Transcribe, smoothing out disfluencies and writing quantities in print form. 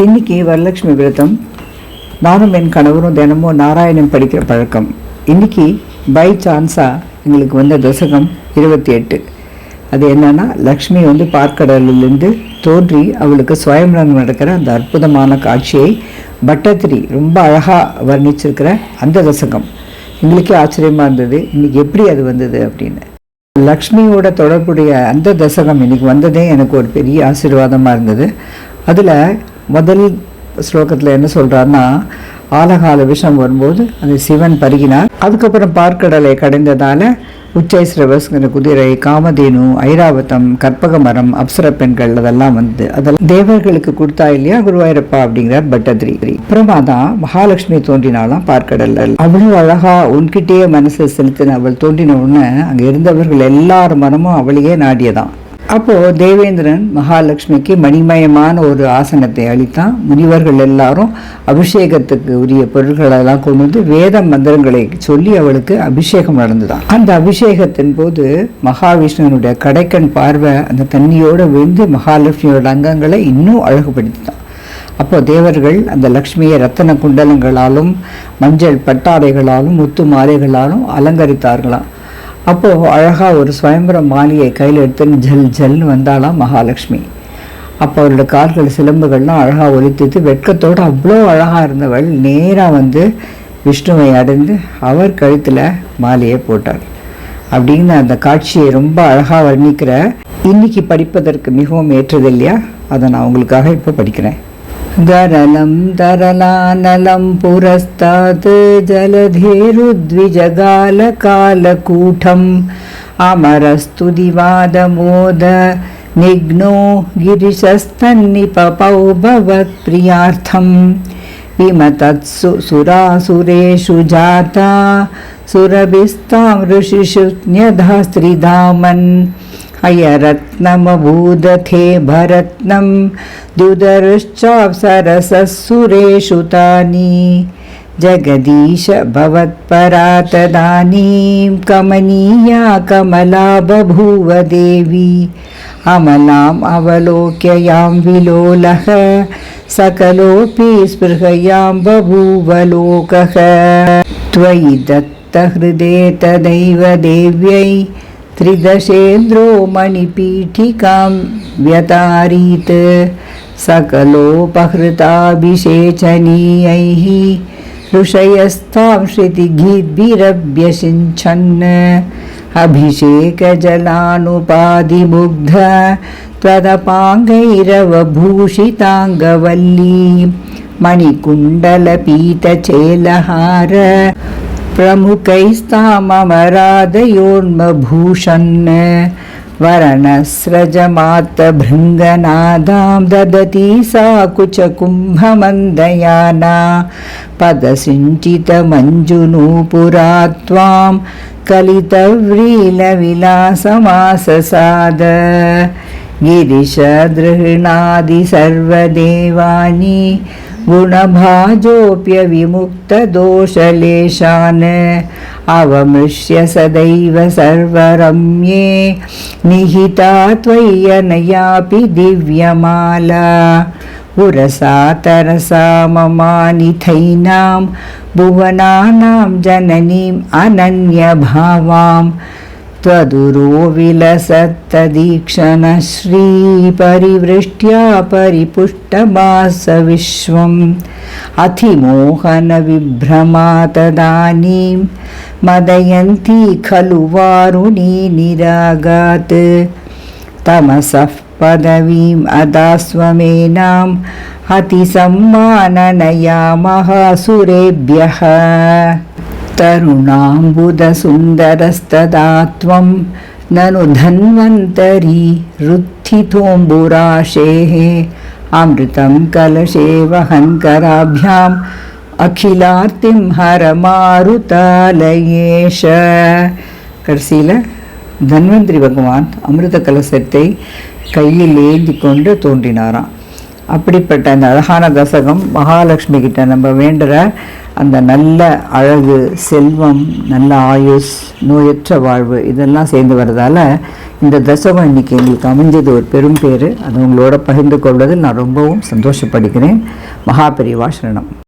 இன்றைக்கி வரலட்சுமி விரதம். நானும் என் கணவரும் தினமும் நாராயணம் படிக்கிற பழக்கம். இன்றைக்கி பை சான்ஸாக எங்களுக்கு வந்த தசகம் 28. அது என்னென்னா, லக்ஷ்மி பார்க்கடலிலிருந்து தோன்றி அவளுக்கு சுயம்பரம் நடக்கிற அந்த அற்புதமான காட்சியை பட்டத்திரி ரொம்ப அழகாக வர்ணிச்சிருக்கிற அந்த தசகம். எங்களுக்கே ஆச்சரியமாக இருந்தது, இன்றைக்கி எப்படி அது வந்தது அப்படின்னு. லக்ஷ்மியோட தொடர்புடைய அந்த தசகம் இன்றைக்கி வந்ததே எனக்கு ஒரு பெரிய ஆசீர்வாதமாக இருந்தது. அதில் முதல் ஸ்லோகத்தில் என்ன சொல்கிறாருன்னா, ஆலகால விஷம் வரும்போது அந்த சிவன் பருகினார். அதுக்கப்புறம் பார்க்கடலை கடைந்ததால் உச்சைஸ்ரவஸ்ங்கிற குதிரை, காமதேனு, ஐராவதம், கற்பக மரம், அப்சர பெண்கள் அதெல்லாம் அதெல்லாம் தேவர்களுக்கு கொடுத்தா இல்லையா குருவாயூரப்பா அப்படிங்கிறார் பட்டதிரி. அப்புறமா தான் மகாலட்சுமி தோன்றினாலாம் பார்க்கடல்ல. அவ்வளோ அழகா உன்கிட்டேயே மனசை செலுத்தின அவள் தோன்றின உடனே அங்கே இருந்தவர்கள் எல்லார் மனமும் அவளையே நாடியதான். அப்போது தேவேந்திரன் மகாலட்சுமிக்கு மணிமயமான ஒரு ஆசனத்தை அளித்தான். முனிவர்கள் எல்லாரும் அபிஷேகத்துக்கு உரிய பொருட்களெல்லாம் கொண்டு வேத மந்திரங்களை சொல்லி அவளுக்கு அபிஷேகம் நடந்துதான். அந்த அபிஷேகத்தின் போது மகாவிஷ்ணுனுடைய கடைக்கண் பார்வை அந்த தண்ணியோடு விழுந்து மகாலட்சுமியோட அங்கங்களை இன்னும் அழகுபடுத்திதான். அப்போ தேவர்கள் அந்த லக்ஷ்மியை ரத்தன குண்டலங்களாலும் மஞ்சள் பட்டாடைகளாலும் முத்து மாலைகளாலும் அலங்கரித்தார்களாம். அப்போது அழகாக ஒரு சுயம்பர மாலையை கையில் எடுத்துன்னு ஜல் ஜல்னு வந்தாலாம் மகாலட்சுமி. அப்போ அவரோட கால்கள் சிலம்புகள்லாம் அழகாக ஒலித்துட்டு வெட்கத்தோடு அவ்வளோ அழகாக இருந்தவள் நேராக விஷ்ணுவை அடைந்து அவர் கழுத்தில் மாலையை போட்டார். அப்படின்னு அந்த காட்சியை ரொம்ப அழகாக வர்ணிக்கிற இன்னைக்கு படிப்பதற்கு மிகவும் ஏற்றது இல்லையா? அதை நான் உங்களுக்காக இப்போ படிக்கிறேன். தரலம் தரலானலம் புரஸ்தாத் ஜலதேருத்விஜகால காலகூடம் அமரஸ்து திவாதமோத நிக்னோ கிரிஷஸ்தன்னிபபௌ பவத் பிரியார்த்தம் விமதத்சு சுராசுரேஷு ஜாதா சுரபிஸ்தாம் ரிஷிஷு ஞதாஸ்திரிதாமன் अयरत्नमभूदथे भरत्नं द्युदरुश्चाप्सरसुरेषु तानि जगदीश भवत्परा तदानीं कमनीया कमला बभूव देवी अमलाम् अवलोक्य यां विलोलः सकलोऽपि स्पृहयां बभूव लोकः त्वयि दत्तहृदे तदैव देव्यै त्रिदशेन्द्रो मणिपीठिकां व्यतारीत् सकलोपहृताभिषेचनीयैः ऋषयस्तां श्रुतिगीद्भिरभ्यसिञ्छन् अभिषेकजलानुपादिमुग्ध त्वदपाङ्गैरवभूषिताङ्गवल्लीं मणिकुण्डलपीतचेलहार प्रमुखैस्तामराधयोन्मभूषन् वरणस्रजमात्तभृङ्गनादां ददती सा कुचकुम्भमन्दयाना पदसिञ्चितमञ्जुनूपुरा त्वां कलितव्रीलविलासमाससाद गिरिशदृह्णादि सर्वदेवानि गुणभाजोऽप्यविमुक्तदोषलेशान् अवमृश्य सदैव सर्वरम्ये निहिता त्वय्यनयापि दिव्यमाला उरसा तरसा ममानिथैनां भुवनानां जननीम् अनन्यभावां त्वदुरो विलसत्तदीक्षणश्रीपरिवृष्ट्या परिपुष्टमास विश्वम् अतिमोहनविभ्रमा तदानीं मदयन्ती खलु वारुणी निरागात् तमसः पदवीम् अदास्वमेनाम् अतिसम्माननया महासुरेभ्यः तरुणाम्बुदसुन्दरस्तदा त्वं ननु धन्वन्तरी रुत्थितोऽम्बुराशेः अमृतं कलशे वहन्कराभ्याम् अखिलार्तिं हरमारुतालयेश. கடைசியில் தன்வந்திரி பகவான் அமிர்த கலசத்தை கையில் ஏந்தி கொண்டு தோன்றினாராம். அப்படிப்பட்ட அந்த அழகான தசகம் மகாலட்சுமி கிட்ட நம்ம வேண்டுற அந்த நல்ல அழகு, செல்வம், நல்ல ஆயுஸ், நோயற்ற வாழ்வு இதெல்லாம் சேர்ந்து வர்றதால இந்த தசகம் இன்னைக்கு எங்களுக்கு அமைஞ்சது ஒரு பெரும் பேர். அது உங்களோட பகிர்ந்து கொள்வதில் நான் ரொம்பவும் சந்தோஷப்படுகிறேன். மகாபெரிவா சரணம்.